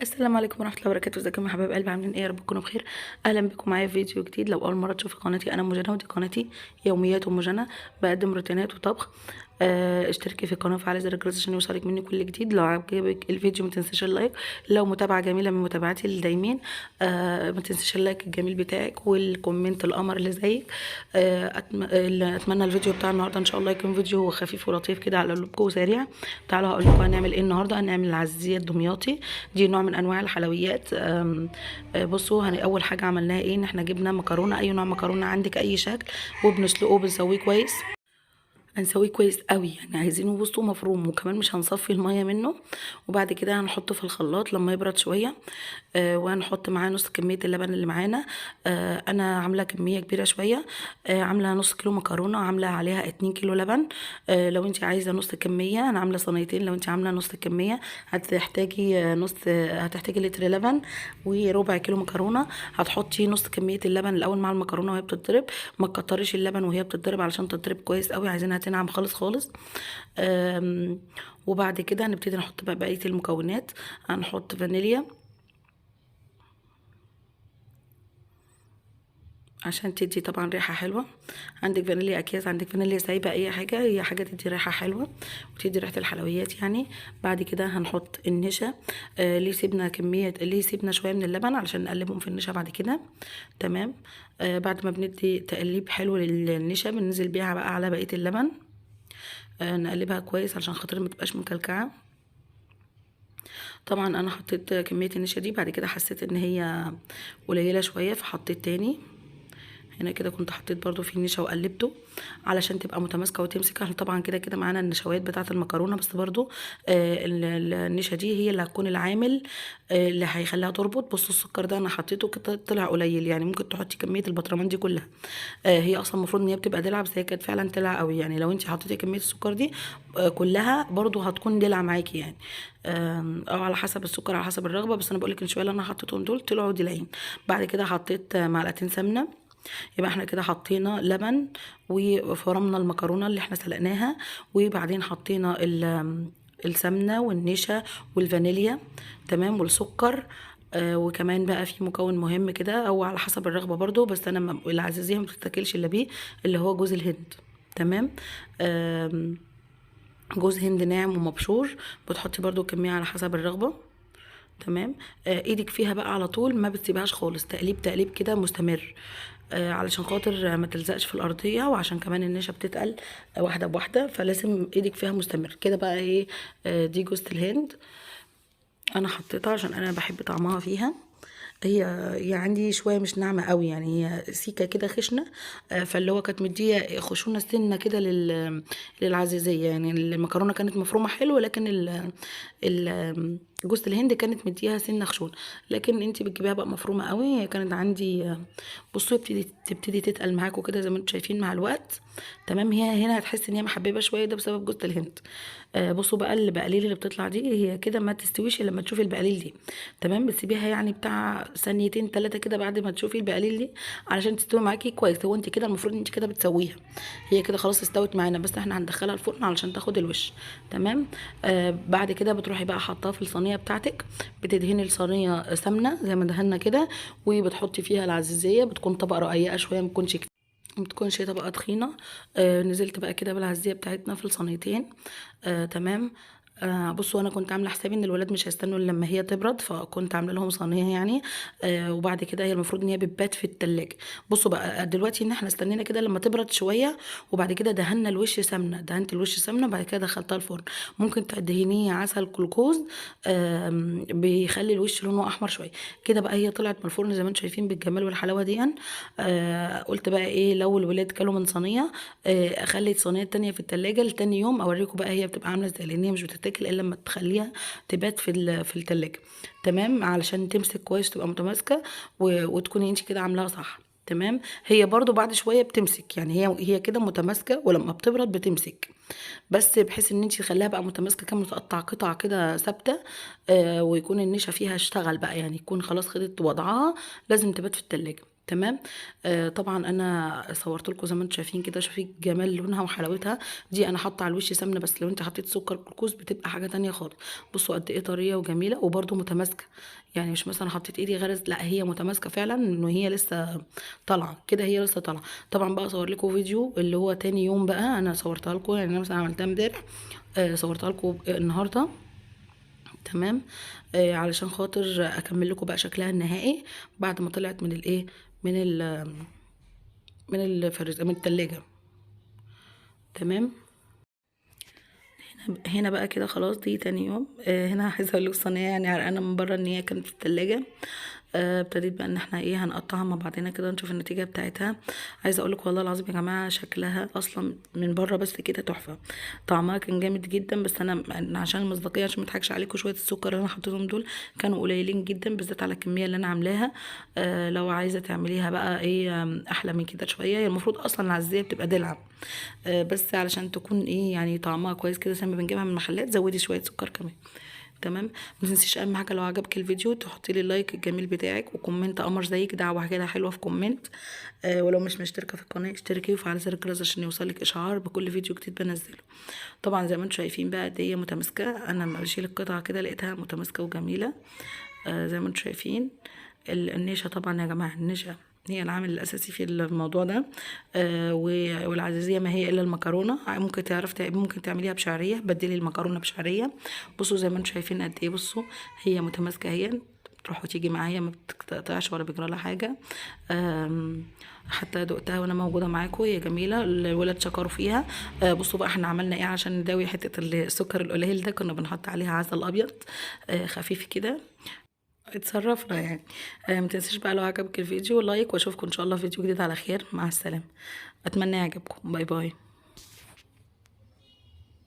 السلام عليكم ورحمه الله وبركاته. ازيكم يا حبايب قلبي؟ عاملين ايه؟ يا رب تكونوا بخير. اهلا بكم معايا في فيديو جديد. لو اول مره تشوفي قناتي، انا ام جنى ودي قناتي يوميات ام جنى. بقدم روتينات وطبخ. اشتركي في القناه وفعلي زر الجرس عشان يوصلك مني كل جديد. لو عجبك الفيديو ما تنسيش اللايك. لو متابعه جميله من متابعاتي الدايمين، ما تنسيش اللايك الجميل بتاعك والكومنت القمر اللي زيك. اتمنى الفيديو بتاع النهارده ان شاء الله يكون فيديو خفيف ولطيف كده على قلوبكم وسريع. تعالوا هقول لكم هنعمل ايه النهارده. هنعمل العزيزيه الدمياطي، دي نوع من انواع الحلويات. بصوا، اول حاجه عملناها ايه؟ ان احنا جبنا مكرونه، اي نوع مكرونه عندك اي شكل، وبنسلقه بنسويه كويس. هنسويه كويس قوي، يعني عايزينه بصوا مفروم، وكمان مش هنصفي الميه منه. وبعد كده هنحطه في الخلاط لما يبرد شويه. وهنحط معاه نص كميه اللبن اللي معانا. انا عامله كميه كبيره شويه. عامله نص كيلو مكرونه، عامله عليها 2 كيلو لبن. لو انت عايزه نص كميه، انا عامله صينيتين. لو انت عامله نص كميه هتحتاجي هتحتاجي لتر لبن وربع كيلو مكرونه. هتحطي نص كميه اللبن الاول مع المكرونه وهي بتتضرب. ما تكتريش اللبن وهي بتتضرب علشان تتضرب كويس قوي، عايزينها تنعم خالص خالص. وبعد كده هنبتدي نحط بقى بقيه المكونات. هنحط فانيليا عشان تدي طبعا ريحه حلوه. عندك فانيليا اكياس، عندك فانيليا سايبه، اي حاجه، هي حاجه تدي ريحه حلوه وتدي ريحه الحلويات يعني. بعد كده هنحط النشا. ليه سيبنا شويه من اللبن علشان نقلبهم في النشا بعد كده. تمام. بعد ما بندي تقليب حلو للنشا، بننزل بيها بقى على بقيه اللبن. نقلبها كويس علشان خاطر ما تبقاش مكلكعه. طبعا انا حطيت كميه النشا دي، بعد كده حسيت ان هي قليله شويه فحطيت تاني. هنا كده كنت حطيت برضو فيه النشا وقلبته علشان تبقى متماسكه وتمسك. احنا طبعا كده كده معانا النشويات بتاعه المكرونه، بس برضو النشا دي هي اللي هتكون العامل اللي هيخليها تربط. بصوا السكر ده انا حطيته كده طلع قليل، يعني ممكن تحطي كميه البطرمان دي كلها. هي اصلا المفروض ان هي بتبقى دلع، بس هي كانت فعلا دلع قوي. يعني لو انت حطيتي كميه السكر دي كلها برضو هتكون دلع معاكي يعني. او على حسب السكر، على حسب الرغبه. بس انا بقول لك ان شويه اللي انا حطيتهم دول طلعوا دلعين. بعد كده حطيت معلقتين سمنه. يبقى احنا كده حطينا لبن وفرمنا المكرونه اللي احنا سلقناها، وبعدين حطينا السمنه والنشا والفانيليا. تمام. والسكر. وكمان بقى في مكون مهم كده او على حسب الرغبه برضو، بس انا العزيزيه ما بتتاكلش الا بيه، اللي هو جوز الهند. تمام. جوز هند ناعم ومبشور، بتحطي برضو كميه على حسب الرغبه. تمام. ايدك فيها بقى على طول، ما بتسيبهاش خالص، تقليب تقليب كده مستمر. علشان خاطر ما تلزقش في الارضيه، وعشان كمان النشا بتتقل واحده بواحده، فلازم ايدك فيها مستمر كده بقى. ايه؟ دي جوزة الهند. انا حطيتها عشان انا بحب طعمها فيها. هي عندي شويه مش ناعمه قوي، يعني هي سيكه كده خشنه. فاللي هو كانت مديه خشونه سنه كده للعزيزيه. يعني المكرونه كانت مفرومه حلو، لكن جوز الهند كانت مديها سنه خشونه. لكن انت بتجيبيها بقى مفرومه قوي. هي كانت عندي بصوا تبتدي تتقل معاكم كده زي ما انتم شايفين مع الوقت. تمام. هي هنا هتحس ان هي محببه شويه، ده بسبب جوز الهند. بصوا بقى البقليل اللي بتطلع دي، هي كده ما تستويش الا لما تشوفي البقليل دي. تمام. بتسيبيها يعني بتاع ثانيتين 3 كده بعد ما تشوفي البقليل دي علشان تستوي معاكي كويس. هو انت كده المفروض انت كده بتسويها. هي كده خلاص استوت معانا، بس احنا هندخلها الفرن علشان تاخد الوش. تمام. بعد كده بتروحي بقى حطاها في الصينيه بتاعتك. بتدهني الصينيه سمنه زي ما دهنا كده، وبتحطي فيها العزيزيه. بتكون طبقه رقيقه شويه، ما تكونش طبقه تخينه. نزلت بقى كده بالعزيزيه بتاعتنا في الصينيتين. تمام. بصوا، انا كنت عامله حسابي ان الولاد مش هيستنوا إلا لما هي تبرد، فكنت عامله لهم صينيه يعني. وبعد كده هي المفروض ان هي بتبات في التلاجة. بصوا بقى دلوقتي ان احنا استنينا كده لما تبرد شويه، وبعد كده دهنا الوش سمنه، دهنت الوش سمنه، بعد كده دخلتها الفرن. ممكن تدهنيه عسل جلوكوز. بيخلي الوش لونه احمر شويه كده. بقى هي طلعت من الفرن زي ما انتم شايفين بالجمال والحلاوه دي. قلت بقى ايه، لو الولاد كلوا من صينيه اخلي الصينيه التانية في التلاجة لتاني يوم اوريكم بقى هي بتبقى عامله ازاي، لان هي مش بتتاكل الا لما تخليها تبات في التلاجة. تمام. علشان تمسك كويس تبقى متماسكه وتكوني انت كده عاملاها صح. تمام. هي برضو بعد شويه بتمسك، يعني هي كده متماسكه، ولما بتبرد بتمسك. بس بحيث ان انت تخليها بقى متماسكه كده، متقطع قطع كده ثابته. ويكون النشا فيها اشتغل بقى، يعني يكون خلاص خدت وضعها. لازم تبات في التلاجة. تمام. طبعا انا صورت لكم زي ما انتم شايفين كده، شوفي جمال لونها وحلاوتها. دي انا حاطه على الوش سمنه، بس لو انت حطيت سكر جلوكوز بتبقى حاجه تانية خالص. بصوا قد ايه طريه وجميله وبرده متماسكه، يعني مش مثلا حطيت ايدي غرز، لا هي متماسكه فعلا، انه هي لسه طالعه كده، هي لسه طالعه. طبعا بقى اصور لكم فيديو اللي هو تاني يوم بقى، انا صورتها لكم، يعني انا مثلا عملتها امبارح، صورتها لكم النهارده. تمام. علشان خاطر اكمل لكم بقى شكلها النهائي بعد ما طلعت من الايه، من ال من التلاجة. تمام. هنا بقى كده خلاص دي تاني يوم. هنا عايزه اقول لك الصينيه يعني عرقانه من بره ان هي كانت في التلاجة. ابتديت بقى ان احنا ايه هنقطعها مع بعضنا كده نشوف النتيجه بتاعتها. عايزه اقول لك والله العظيم يا جماعه شكلها اصلا من بره بس كده تحفه. طعمها كان جامد جدا، بس انا عشان المصداقيه، عشان ما اضحكش عليكم، شويه السكر اللي انا حطيتهم دول كانوا قليلين جدا، بالذات على الكميه اللي انا عاملاها. لو عايزه تعمليها بقى ايه احلى من كده شويه، هي المفروض اصلا العزيه بتبقى دلع. بس علشان تكون ايه يعني طعمها كويس كده زي ما بنجيبها من المحلات، زودي شويه سكر كمان. تمام. ما تنسيش اهم حاجه لو عجبك الفيديو تحطي لي اللايك الجميل بتاعك وكومنت قمر زيك، دعوه كده حلوه في كومنت. ولو مش مشتركه في القناه اشتركي وفعلي زر الجرس عشان يوصلك اشعار بكل فيديو جديد بنزله. طبعا زي ما انتم شايفين بقى قد ايه متماسكه، انا لما بشيل القطعه كده لقيتها متماسكه وجميله. زي ما انتم شايفين. النشا طبعا يا جماعه، النشا هي العامل الاساسي في الموضوع ده. والعزيزيه ما هي الا المكرونه، ممكن تعمليها بشعريه، بدلي المكرونه بشعريه. بصوا زي ما انتم شايفين قد ايه، بصوا هي متماسكه اهي، تروح وتيجي معايا ما بتقطعش ولا بيجرى لها حاجه. حتى دقتها وانا موجوده معاكم، هي جميله، الولاد شكروا فيها. بصوا بقى احنا عملنا ايه عشان نداوي حته السكر القليل ده، كنا بنحط عليها عسل ابيض خفيف كده. اتصرفنا يعني. ما تنسيش بقى لو عجبك الفيديو لايك، واشوفكم ان شاء الله في فيديو جديد على خير. مع السلامه. اتمنى يعجبكم. باي باي.